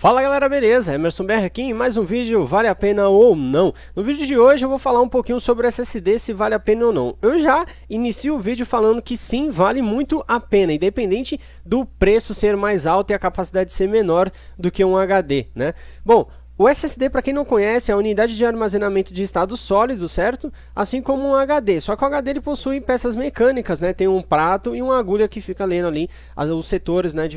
Fala galera, beleza? Emerson BR aqui em mais um vídeo, vale a pena ou não? No vídeo de hoje eu vou falar um pouquinho sobre o SSD, se vale a pena ou não. Eu já inicio o vídeo falando que sim, vale muito a pena, independente do preço ser mais alto e a capacidade ser menor do que um HD, né? Bom, o SSD, para quem não conhece, é a unidade de armazenamento de estado sólido, certo? Assim como um HD, só que o HD ele possui peças mecânicas, né? Tem um prato e uma agulha que fica lendo ali os setores, né?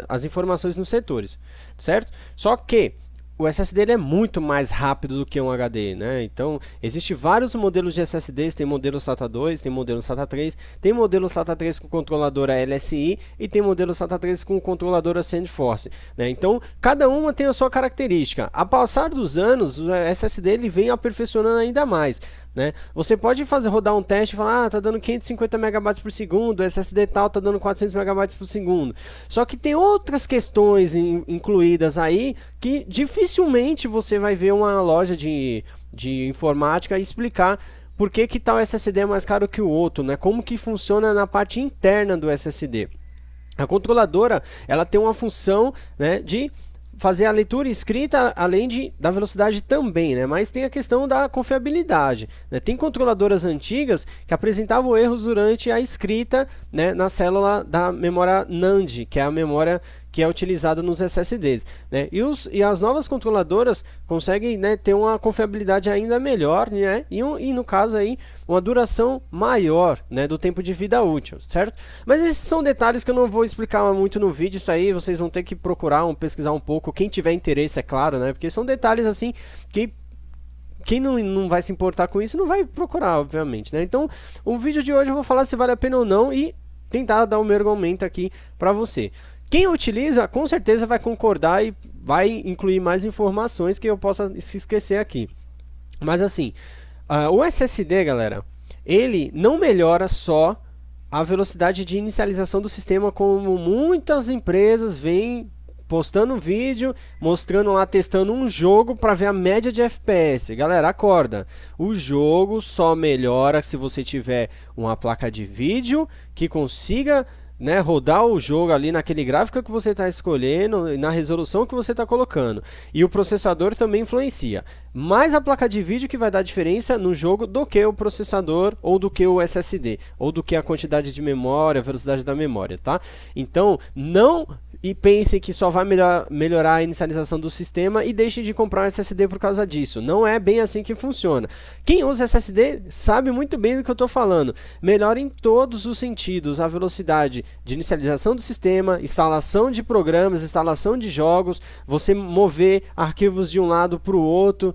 As informações nos setores, certo? Só que o SSD ele é muito mais rápido do que um HD, né? Então, existem vários modelos de SSDs, tem modelo SATA 2, tem modelo SATA 3, tem modelo SATA 3 com controladora LSI e tem modelo SATA 3 com controladora SandForce, né? Então, cada uma tem a sua característica. A passar dos anos, o SSD ele vem aperfeiçoando ainda mais, né? Você pode rodar um teste e falar, tá dando 550 MB por segundo, o SSD tal tá dando 400 MB por segundo. Só que tem outras questões incluídas aí que dificilmente você vai ver uma loja de informática explicar por que tal SSD é mais caro que o outro, né? Como que funciona na parte interna do SSD. A controladora, ela tem uma função, né, de fazer a leitura e escrita, além da velocidade também, né? Mas tem a questão da confiabilidade, né? Tem controladoras antigas que apresentavam erros durante a escrita, né, na célula da memória NAND, que é a memória que é utilizada nos SSDs, né? E as novas controladoras conseguem, né, ter uma confiabilidade ainda melhor, né? E no caso aí, uma duração maior, né, do tempo de vida útil, certo? Mas esses são detalhes que eu não vou explicar muito no vídeo, isso aí vocês vão ter que procurar, pesquisar um pouco, quem tiver interesse, é claro, né? Porque são detalhes assim que quem não vai se importar com isso não vai procurar, obviamente, né? Então, o vídeo de hoje eu vou falar se vale a pena ou não e tentar dar o meu argumento aqui para você. Quem utiliza, com certeza vai concordar e vai incluir mais informações que eu possa se esquecer aqui. Mas assim, o SSD, galera, ele não melhora só a velocidade de inicialização do sistema, como muitas empresas vêm postando vídeo, mostrando lá, testando um jogo para ver a média de FPS. Galera, acorda. O jogo só melhora se você tiver uma placa de vídeo que consiga, né, rodar o jogo ali naquele gráfico que você está escolhendo, na resolução que você está colocando. E o processador também influencia. Mais a placa de vídeo que vai dar diferença no jogo do que o processador, ou do que o SSD, ou do que a quantidade de memória, a velocidade da memória, tá? Então, não pense que só vai melhorar a inicialização do sistema e deixe de comprar um SSD por causa disso. Não é bem assim que funciona. Quem usa SSD sabe muito bem do que eu estou falando. Melhora em todos os sentidos a velocidade de inicialização do sistema, instalação de programas, instalação de jogos, você mover arquivos de um lado para o outro.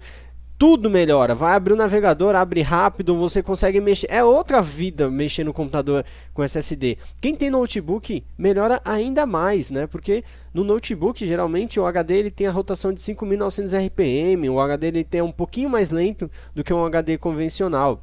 Tudo melhora, vai abrir o navegador, abre rápido, você consegue mexer, é outra vida mexer no computador com SSD. Quem tem notebook melhora ainda mais, né? Porque no notebook geralmente o HD ele tem a rotação de 5.900 RPM, o HD ele tem um pouquinho mais lento do que um HD convencional.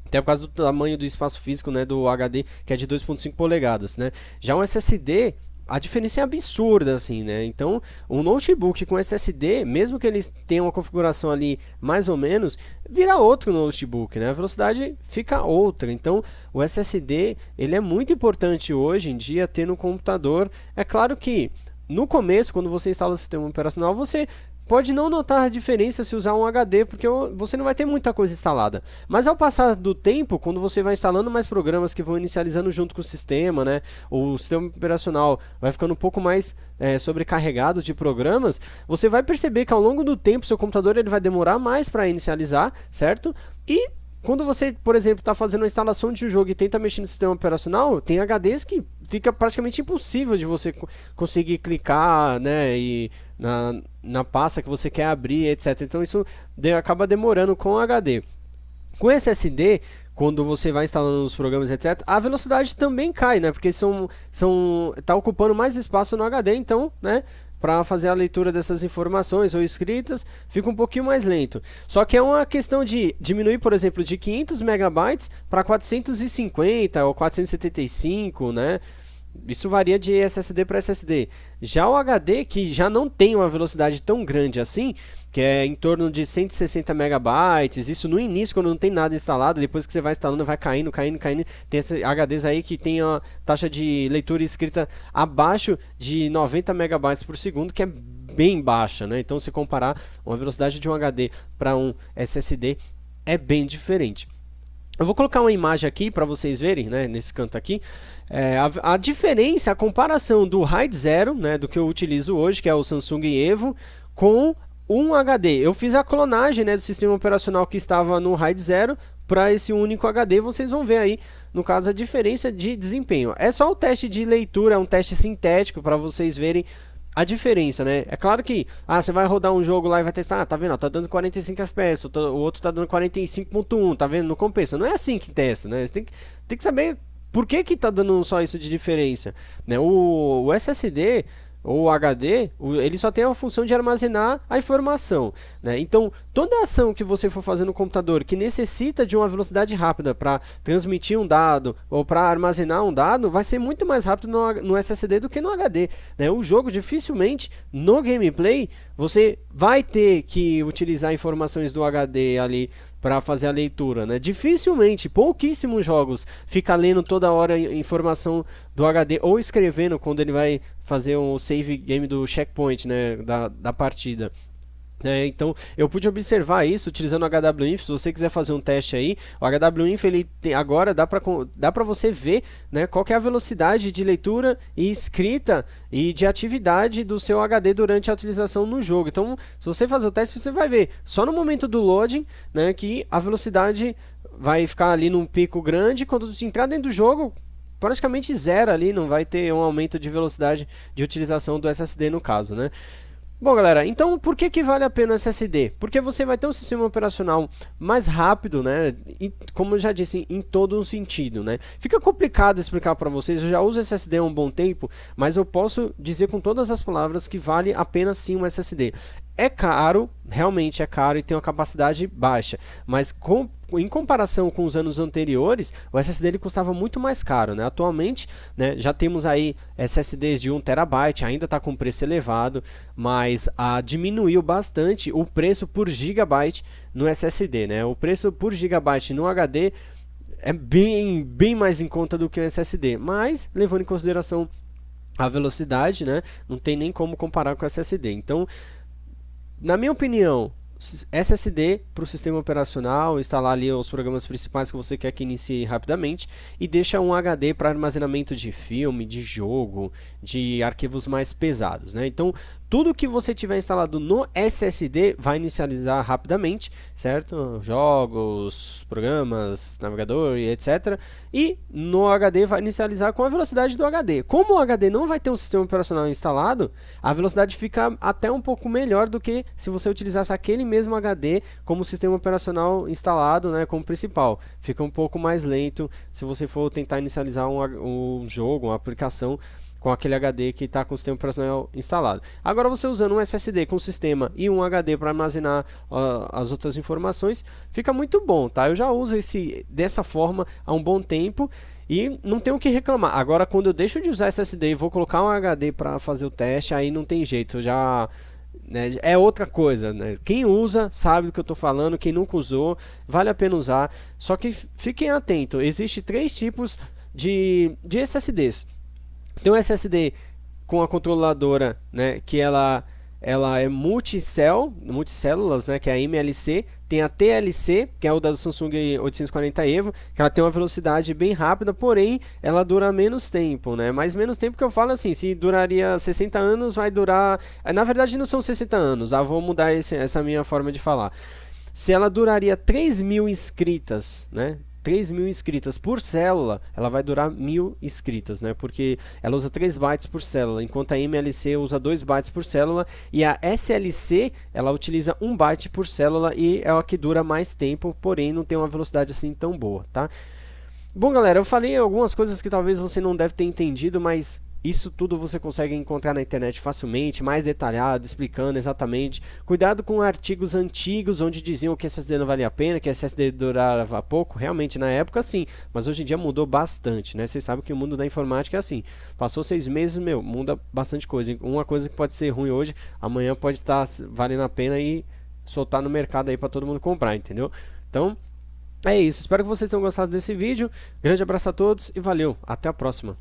Até por causa do tamanho do espaço físico, né, do HD, que é de 2.5 polegadas, né? Já um SSD, a diferença é absurda, assim, né? Então, um notebook com SSD, mesmo que eles tenham uma configuração ali mais ou menos, vira outro notebook, né? A velocidade fica outra. Então, o SSD, ele é muito importante hoje em dia ter no computador. É claro que, no começo, quando você instala o sistema operacional, você pode não notar a diferença se usar um HD, porque você não vai ter muita coisa instalada. Mas ao passar do tempo, quando você vai instalando mais programas que vão inicializando junto com o sistema, né, o sistema operacional vai ficando um pouco mais sobrecarregado de programas, você vai perceber que ao longo do tempo seu computador ele vai demorar mais para inicializar, certo? E quando você, por exemplo, está fazendo a instalação de um jogo e tenta mexer no sistema operacional, tem HDs que fica praticamente impossível de você conseguir clicar, né, e na pasta que você quer abrir, etc. Então isso acaba demorando com o HD. Com SSD, quando você vai instalando os programas, etc., a velocidade também cai, né, porque tá ocupando mais espaço no HD, então, né, para fazer a leitura dessas informações ou escritas, fica um pouquinho mais lento. Só que é uma questão de diminuir, por exemplo, de 500 MB para 450 ou 475, né? Isso varia de SSD para SSD. Já o HD, que já não tem uma velocidade tão grande assim, que é em torno de 160 megabytes, isso no início, quando não tem nada instalado, depois que você vai instalando, vai caindo. Tem esses HDs aí que tem a taxa de leitura e escrita abaixo de 90 megabytes por segundo, que é bem baixa, né? Então se comparar uma velocidade de um HD para um SSD é bem diferente. Eu vou colocar uma imagem aqui para vocês verem, né, nesse canto aqui, a diferença, a comparação do RAID 0, né, do que eu utilizo hoje, que é o Samsung Evo, com um HD. Eu fiz a clonagem, né, do sistema operacional que estava no RAID 0 para esse único HD. Vocês vão ver aí, no caso, a diferença de desempenho. É só o teste de leitura, é um teste sintético para vocês verem a diferença, né? É claro que você vai rodar um jogo lá e vai testar, tá vendo? Tá dando 45 FPS, o outro tá dando 45.1, tá vendo? Não compensa. Não é assim que testa, né? Você tem que saber por que tá dando só isso de diferença, né? O SSD ou o HD, ele só tem a função de armazenar a informação, né? Então, toda ação que você for fazer no computador que necessita de uma velocidade rápida para transmitir um dado ou para armazenar um dado, vai ser muito mais rápido no SSD do que no HD, né? O jogo, dificilmente, no gameplay, você vai ter que utilizar informações do HD ali para fazer a leitura, né? Dificilmente, pouquíssimos jogos fica lendo toda hora informação do HD ou escrevendo quando ele vai fazer um save game do checkpoint, né, da partida. Então eu pude observar isso utilizando o HWINF. Se você quiser fazer um teste aí, o HWINF ele agora dá para você ver, né, qual que é a velocidade de leitura e escrita e de atividade do seu HD durante a utilização no jogo. Então, se você fazer o teste, você vai ver só no momento do loading, né, que a velocidade vai ficar ali num pico grande. Quando você entrar dentro do jogo, praticamente zero ali, não vai ter um aumento de velocidade de utilização do SSD no caso, né? Bom, galera, então por que vale a pena o SSD? Porque você vai ter um sistema operacional mais rápido, né? E, como eu já disse, em todo um sentido, né? Fica complicado explicar para vocês, eu já uso SSD há um bom tempo, mas eu posso dizer com todas as palavras que vale a pena sim um SSD. É caro, realmente é caro e tem uma capacidade baixa, mas em comparação com os anos anteriores, o SSD ele custava muito mais caro, né? Atualmente, né, já temos aí SSDs de 1 TB, ainda está com preço elevado, mas diminuiu bastante o preço por gigabyte no SSD, né? O preço por gigabyte no HD é bem mais em conta do que o SSD, mas levando em consideração a velocidade, né, não tem nem como comparar com o SSD. Então, na minha opinião, SSD para o sistema operacional, instalar ali os programas principais que você quer que inicie rapidamente e deixa um HD para armazenamento de filme, de jogo, de arquivos mais pesados, né? Então, tudo que você tiver instalado no SSD vai inicializar rapidamente, certo? Jogos, programas, navegador e etc. E no HD vai inicializar com a velocidade do HD. Como o HD não vai ter um sistema operacional instalado, a velocidade fica até um pouco melhor do que se você utilizasse aquele mesmo HD como sistema operacional instalado, né, como principal. Fica um pouco mais lento se você for tentar inicializar um jogo, uma aplicação com aquele HD que está com o sistema operacional instalado. Agora você usando um SSD com sistema e um HD para armazenar as outras informações, fica muito bom, tá? Eu já uso dessa forma há um bom tempo e não tenho o que reclamar. Agora quando eu deixo de usar SSD e vou colocar um HD para fazer o teste, aí não tem jeito, né, é outra coisa, né? Quem usa sabe do que eu estou falando, quem nunca usou, vale a pena usar. Só que fiquem atentos, existem 3 tipos de SSDs. Tem um SSD com a controladora, né, que ela é multicélulas, né, que é a MLC. Tem a TLC, que é o da Samsung 840 EVO, que ela tem uma velocidade bem rápida, porém ela dura menos tempo, né? Mas menos tempo que eu falo assim, se duraria 60 anos, vai durar... Na verdade não são 60 anos, vou mudar essa minha forma de falar. Se ela duraria 3.000 inscritas, né? 3.000 inscritas por célula, ela vai durar 1.000 inscritas, né? Porque ela usa 3 bytes por célula, enquanto a MLC usa 2 bytes por célula e a SLC ela utiliza 1 byte por célula e é a que dura mais tempo, porém não tem uma velocidade assim tão boa, tá? Bom, galera, eu falei algumas coisas que talvez você não deve ter entendido, mas isso tudo você consegue encontrar na internet facilmente, mais detalhado, explicando exatamente. Cuidado com artigos antigos onde diziam que SSD não valia a pena, que SSD durava pouco. Realmente na época sim, mas hoje em dia mudou bastante, né? Vocês sabem que o mundo da informática é assim. Passou 6 meses, muda bastante coisa. Uma coisa que pode ser ruim hoje, amanhã pode estar valendo a pena e soltar no mercado aí para todo mundo comprar, entendeu? Então, é isso. Espero que vocês tenham gostado desse vídeo. Grande abraço a todos e valeu. Até a próxima.